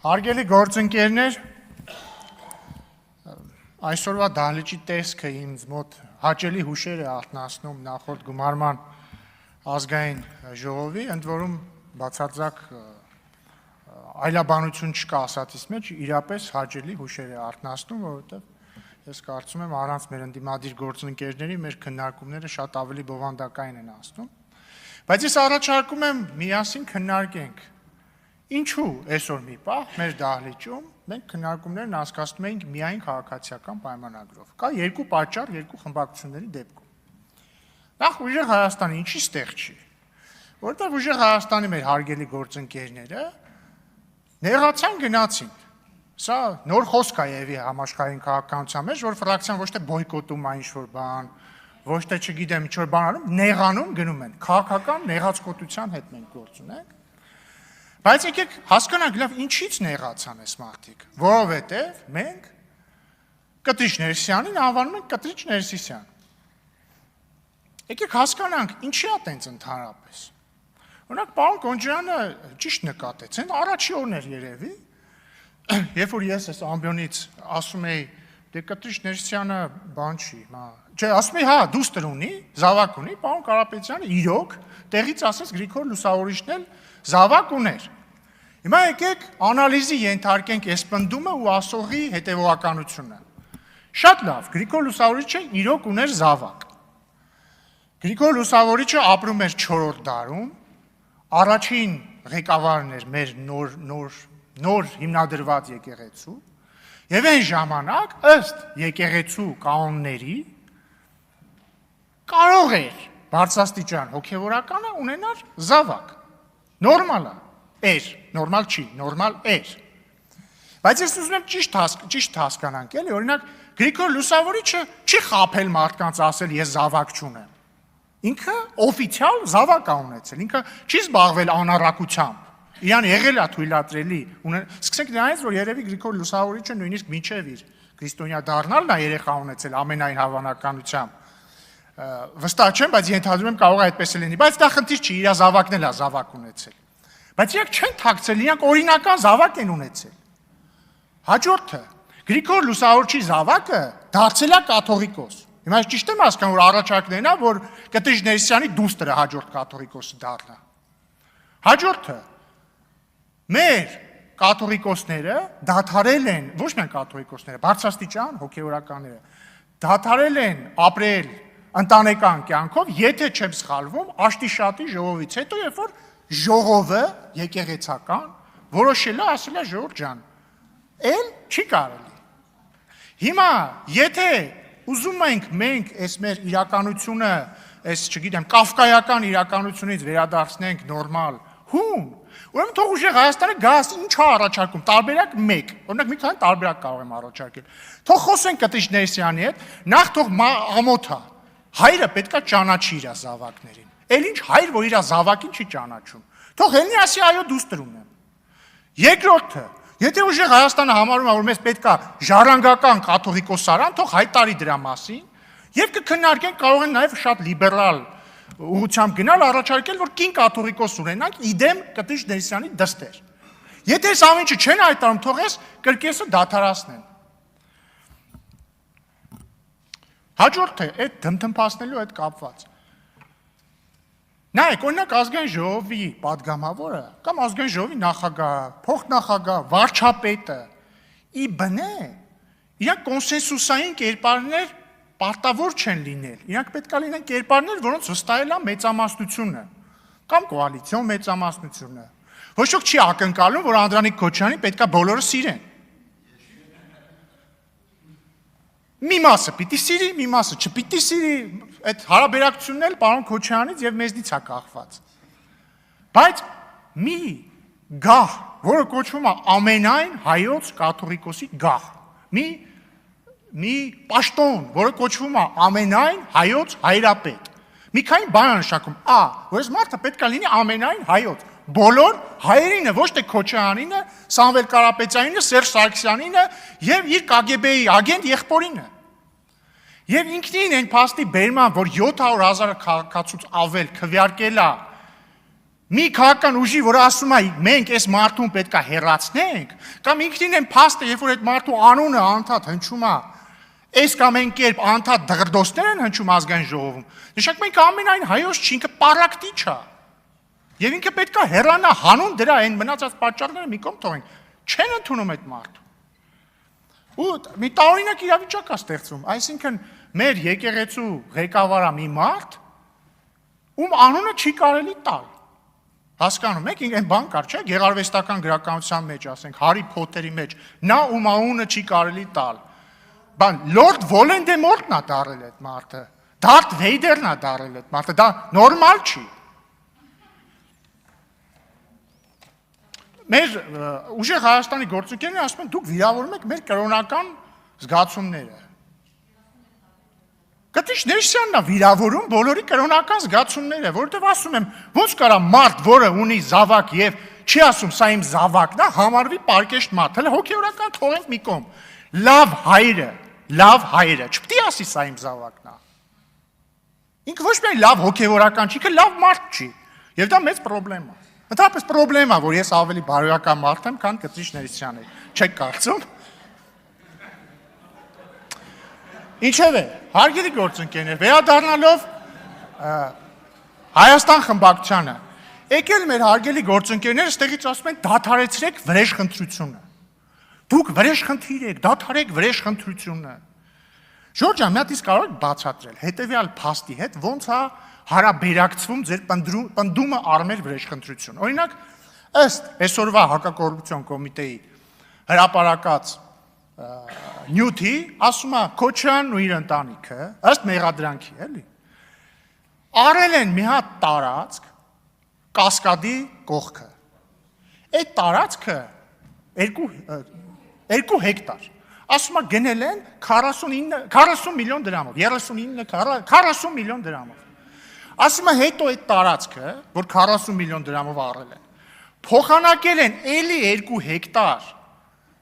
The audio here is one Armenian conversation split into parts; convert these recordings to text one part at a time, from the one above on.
Հարգելի գործընկերներ, այսօրվա դահլիճի տեսքը ինձ մոտ հաճելի հուշեր է արթնացնում նախորդ գումարման ազգային ժողովի, ընդ որում բացարձակ այլաբանություն չկա ասածից մեջ, իրապես հաճելի հուշեր է արթնացնում, որովհետև ես կարծում եմ առանց մեր ընդդիմադիր գործընկերների մեր քննարկումները շատ ավելի բովանդակային են անցնում, բայց ես առաջարկում եմ միասին քննարկենք ինչու այսօր մի պահ մեր դահլիճում մենք քննարկումներն անցկացնում էինք միայն քաղաքացիական պայմանագրով։ Կա երկու պատճառ, երկու խմբակցությունների դեպքում։ Նախ ուժեղ Հայաստանը ինչի ստեղ չի, որովհետև ուժեղ Հայաստանի մեր հարգելի գործընկերները նեղացան գնացին։ Սա նոր խոսք է եւի համաշխարհային քաղաքականության մեջ, որ ֆրակցիան ոչ թե բոյկոտում է ինչ-որ բան, ոչ թե չգիտեմ ինչ-որ բան անում, նեղանում գնում են։ Քաղաքական նեղացկոտության հետ մենք գործ ունենք։ Բայց եկեք հասկանանք լավ ինչից նեղացան այս մարդիկ, որովհետև մենք Կտրիչ Ներսիսյանին անվանում ենք Կտրիչ Ներսիսյան։ Եկեք հասկանանք ինչի է տենց ընդհանրապես։ Օրինակ պարոն Կոնջյանը ճիշտ նկատեց, այն առաջի օրն էր երևի, երբ որ ես այս ամբիոնից ասում էի, դե Կտրիչ Ներսիսյանը բան չի, չէ, ասում էի, հա, դուստր ունի, զավակ ունի, պարոն Կարապետյանը իրոք տեղից ասես Գրիգոր Լուսավորիչն էլ զավակ ուներ։ Հիմա եկեք անալիզի ենթարկենք այս պնդումը ու ասողի հետևողականությունը։ Շատ լավ, Գրիգոր Լուսավորիչը իրոք ուներ զավակ։ Գրիգոր Լուսավորիչը ապրում էր 4-րդ դարում, առաջին ղեկավարն էր մեր նոր հիմնադրված եկեղեցու, եւ այն ժամանակ ըստ եկեղեցու կանոնների կարող էր բարձրաստիճան հոգևորականը ունենալ զավակ։ Նորմալ է, նորմալ չի, նորմալ էր։ Բայց ես ուզում եմ ճիշտ հասկանանք, էլի, օրինակ Գրիգոր Լուսավորիչը չի խաբել մարդկանց ասել ես զավակ չունեմ։ Ինքը օֆիցիալ զավակ է ունեցել, ինքը չի զբաղվել անառակությամբ։ Իրան եղել է թույլատրելի։ Սկսենք նրանից, որ երևի Գրիգոր Լուսավորիչը նույնիսկ մինչև իր քրիստոնյա դառնալն է երեխա ունեցել ամենայն հավանականությամբ։ Վստահ չեմ, բայց ենթադրում եմ կարող է այդպես լինի, բայց դա խնդիր չի, իր զավակն էլ է զավակ ունեցել։ Բայց իրանք չեն թաքցել, իրանք օրինական զավակ են ունեցել։ Հաջորդը Գրիգոր Լուսավորչի զավակը դարձել է կաթողիկոս։ Հիմա ես ճիշտ եմ հասկանում, որ առաջարկներն է, որ Կտրիչ Ներսիսյանի դուստրը հաջորդ կաթողիկոսը դառնա։ Հաջորդը մեր կաթողիկոսները դադարել են, ոչ միայն կաթողիկոսները, բարձրաստիճան հոգևորականները, դադարել են ապրել ընտանեկան կյանքով, եթե չեմ սխալվում, Աշտիշատի ժողովից հետո, երբ որ ժողովը եկեղեցական որոշել է, ասել է ժողովուրդ ջան, էլ չի կարելի։ Հիմա եթե ուզում ենք մենք այս մեր իրականությունը, այս չգիտեմ, կավկայական իրականությունից վերադարձնենք նորմալ հուն, ուրեմն թող ուժեղ Հայաստանը գաս ինչ է առաջարկում, տարբերակ 1, օրինակ մի քանի տարբերակ կարող եմ առաջարկել։ Թող խոսենք Կտրիչ Ներսիսյանի հետ, նախ թող ամոթ է, հայրը պետքա ճանաչի իր զավակներին։ Էլ ինչ հայր, որ իր զավակին չի ճանաչում։ Թող ելնի ասի այո դուստր ունեմ։ Երկրորդը, եթե ուժեղ Հայաստանը համարում է, որ մեզ պետքա ժառանգական կաթողիկոսարան, թող հայտարարի դրա մասին, եւ կքննարկենք, կարող են նաեւ շատ լիբերալ ուղղությամբ գնալ առաջարկել, որ կին կաթողիկոս ունենանք, իդեմ Կտրիչ Ներսիսյանի դստեր։ Եթե այս ամենը չեն հայտարարում, թող այս կրկեսը դադարացնեն։ Հաջորդը այդ դմդմփացնելու հետ կապված։ Նայեք, օրինակ ազգային ժողովի պատգամավորը կամ ազգային ժողովի նախագահը, փոխնախագահը, վարչապետը ի բնե իրանք կոնսենսուսային կերպարներ պարտավոր չեն լինել։ Իրանք պետք է լինեն կերպարներ, որոնց վստահել է մեծամասնությունը կամ կոալիցիոն մեծամասնությունը։ Ոչ ոք չի ակնկալում, որ Անդրանիկ Քոչարյանին պետք է բոլորը սիրեն։ Մի մասը պիտի սիրի, մի մասը չպիտի սիրի, այդ հարաբերակցությունն էլ պարոն Քոչարյանից եւ մեզնից է կախված։ Բայց մի գահ, որը կոչվում է ամենայն հայոց կաթողիկոսի գահ, մի պաշտոն, որը կոչվում է ամենայն հայոց հայրապետ։ Մի քանի բան նշանակում, որ այս մարդը պետք է լինի ամենայն հայոց, բոլոր հայերինը, ոչ թե Քոչարյանինը, Սամվել Կարապետյանինը, Սերժ Սարգսյանինը եւ իր KGB-ի ագենտ եղբորինը։ Եվ ինքնին այն փաստի բերման, որ 700,000 քաղաքացուց ավել քվեարկել է մի քաղաքական ուժի, որ ասում է մենք այս մարդուն պետքա հեռացնենք, կամ ինքնին են փաստը, երբ որ այդ մարդու անունը անդադ հնչում է, այս կամ այն կերպ անդադ դղրդոցներ են հնչում ազգային ժողովում, նշանակում ենք ամենայն հայոց չի, ինքը պարակտիչ է։ Եվ ինքը պետքա հեռանա հանուն դրա այն մնացած պատճառները մի կողմ թողենք, չեն ընդունում այդ մարդու։ Ու մի տարօրինակ իրավիճակ է ստեղծում, այսինքն մեր եկեղեցու ղեկավարը մի մարդ, ում անունը չի կարելի տալ։ Հասկանում եք, այն բան կար, չէ՞, գեղարվեստական գրականության մեջ, ասենք, Հարի Փոթերի մեջ, նա ում անունը չի կարելի տալ։ Բան Լորդ Վոլենդեմորտն է դարել այդ մարդը, Դարթ Վեյդերն է դարել այդ մարդը, դա նորմալ չի։ Մեր ուժեղ Հայաստանի գործընկերները ասում են, դուք վիրավորում եք մեր կրոնական զգացումները։ Կտիշ Ներսյանն է վիրավորում բոլորի կրոնական զգացումները, որովհետև ասում եմ, ոնց կարա մարդ, որը ունի զավակ եւ չի ասում, սա իմ զավակն է, համարվի պարկեշտ մարդ, հələ հոգեորական թողենք մի կողմ։ Լավ հայրը, չպետք է ասի սա իմ զավակն է։ Ինքը ոչ միայն լավ հոգեորական չի, ինքը լավ մարդ չի, եւ դա մեծ խնդրեմ է։ Ընդհանրապես խնդրեմ է, որ ես ավելի բարոյական մարդ եմ, քան Կտիշ Ներսյանը, չեք կարծում։ Ինչևէ, հարգելի գործընկերներ, վերադառնալով Հայաստան խմբակցությանը, եկել մեր հարգելի գործընկերները ստեղից ասում են դադարեցրեք վրեժխնդրությունը։ Դուք վրեժխնդիր եք, դադարեք վրեժխնդրությունը։ Ժորժ ջան, մի հատ իսկ կարող եք բացատրել հետևյալ փաստի հետ, ոնց է հարաբերակցվում ձեր պնդումը արմեր վրեժխնդրություն։ Օրինակ, ըստ այսօրվա հակակոռուպցիոն կոմիտեի հրապարակած նյութի, ասում է Քոչյանն ու իր ընտանիքը, ըստ մեղադրանքի, էլի, արել են մի հատ տարածք Կասկադի կողքը։ Այդ տարածքը 2 հեկտար։ Ասում է գնել են 40 միլիոն դրամով, 40 միլիոն դրամով։ Ասում է հետո այդ տարածքը, որ 40 միլիոն դրամով առել են, փոխանակել են էլի 2 հեկտար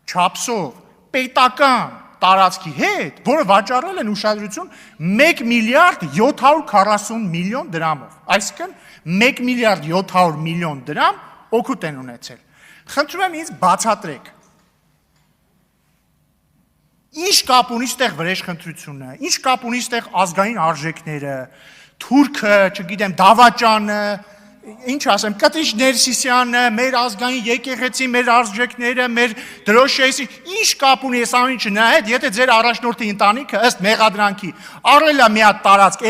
չափսով պետական տարածքի հետ, որը վաճառել են ուշադրություն 1 միլիարդ 740 միլիոն դրամով։ Այսինքն 1 միլիարդ 700 միլիոն դրամ օգուտ են ունեցել։ Խնդրում եմ ինձ բացատրեք։ Ինչ կապ ունի ստեղ վրեժխնդրությունը, ինչ կապ ունի ստեղ ազգային արժեքները, Թուրքը, չգիտեմ, Դավաճանը, ինչ ասեմ, Կտիշ Ներսիսյանը, մեր ազգային եկեղեցի, մեր արժեքները, մեր դրոշեյսի, ինչ կապ ունի այս ամեն ինչը նա հետ, եթե ձեր առաջնորդի ընտանիքը ըստ մեղադրանքի առել է մի հատ տարածք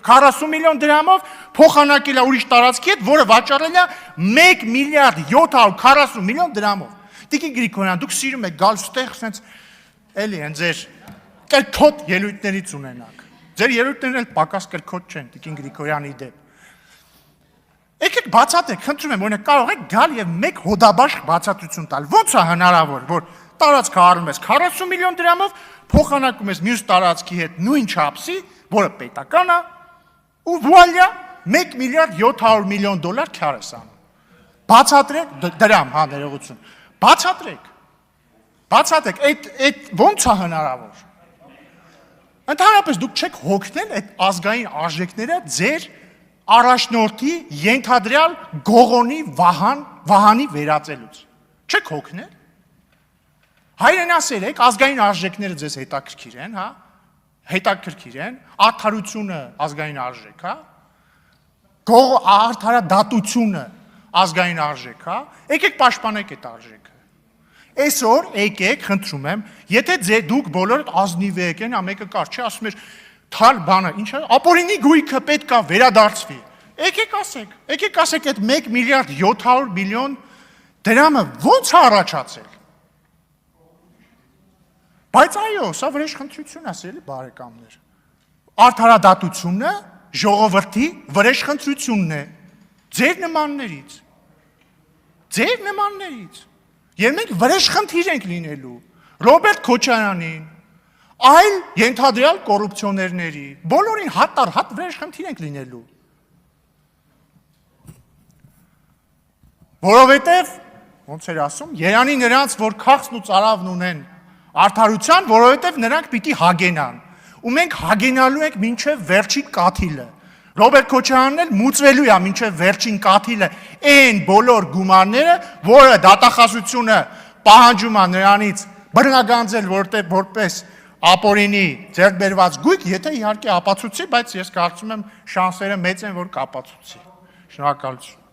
40 միլիոն դրամով, փոխանակել է ուրիշ տարածքի հետ, որը վաճառել է 1 միլիարդ 740 միլիոն դրամով։ Տիկին Գրիգորյան, դուք սիրում եք գալ ստեղ, ասենց էլի են ձեր կրքոտ ելույթներից ունենաք։ Ձեր ելույթներն էլ պակաս կրքոտ չեն, Տիկին Գրիգորյանի դեպ։ Եկեք բացատրեք, խնդրում եմ, օրինակ կարող եք գալ եւ մեկ հոդաբաշխ բացատրություն տալ։ Ոնց է հնարավոր, որ տարածքը առնում ես 40 միլիոն դրամով, փոխանակում ես մյուս տարածքի հետ նույն չափսի, որը պետական է, ու վուալյա 1 միլիարդ 700 միլիոն դոլար քյար ես անում։ Բացատրեք դրամ, հա, ներողություն։ Բացատրեք, այդ ոնց է հնարավոր։ Ընդհանրապես դուք չեք հոգնել այդ ազգային արժեքները ձեր առաջնորդի ենթադրյալ Գողոնի Վահանի վերածելուց։ Չեք հոգնել։ Հայրենասեր եք, ազգային արժեքները ձեզ հետաքրքիր են, հա։ Հետաքրքիր են, արդարությունը ազգային արժեք, հա։ Արդարադատությունը ազգային արժեք, հա։ Եկեք պաշտպանեք այդ արժեքը։ Այսօր եկեք, խնդրում եմ, եթե դուք բոլորդ ազնիվ եք, այն մեկը կար, չէ, ասում էր թալ բանը, ինչ է, ապօրինի գույքը պետք է վերադարձվի։ Եկեք ասեք այդ 1 միլիարդ 700 միլիոն դրամը ո՞նց է առաջացել։ Բայց այո, սա վրեժխնդրություն է, ասելի բարեկամներ։ Արդարադատությունը ժողովրդի վրեժխնդրությունն է, ձեր նմաններից։ Եվ մենք վրեժխնդիր ենք լինելու Ռոբերտ Քոչարյանին, այլ ենթադրյալ կոռուպցիոներների, բոլորին հատ վրեժխնդիր ենք լինելու։ Որովհետև, ոնց էր ասում, երանի նրանց, որ քաղցն ու ծարավն ունեն արդարության, որովհետև նրանք պիտի հագենան։ Ու մենք հագենալու ենք մինչև վերջի կաթիլը։ Ռոբերտ Քոչարյանն էլ մուծվելու է մինչև վերջին կաթիլը այն բոլոր գումարները, որը դատախազությունը պահանջում է նրանից բռնագանձել որպես ապօրինի ձեռք բերված գույք, եթե իհարկե ապացուցի, բայց ես կարծում եմ շանսերը մեծ են, որ կապացուցի։ Շնորհակալություն։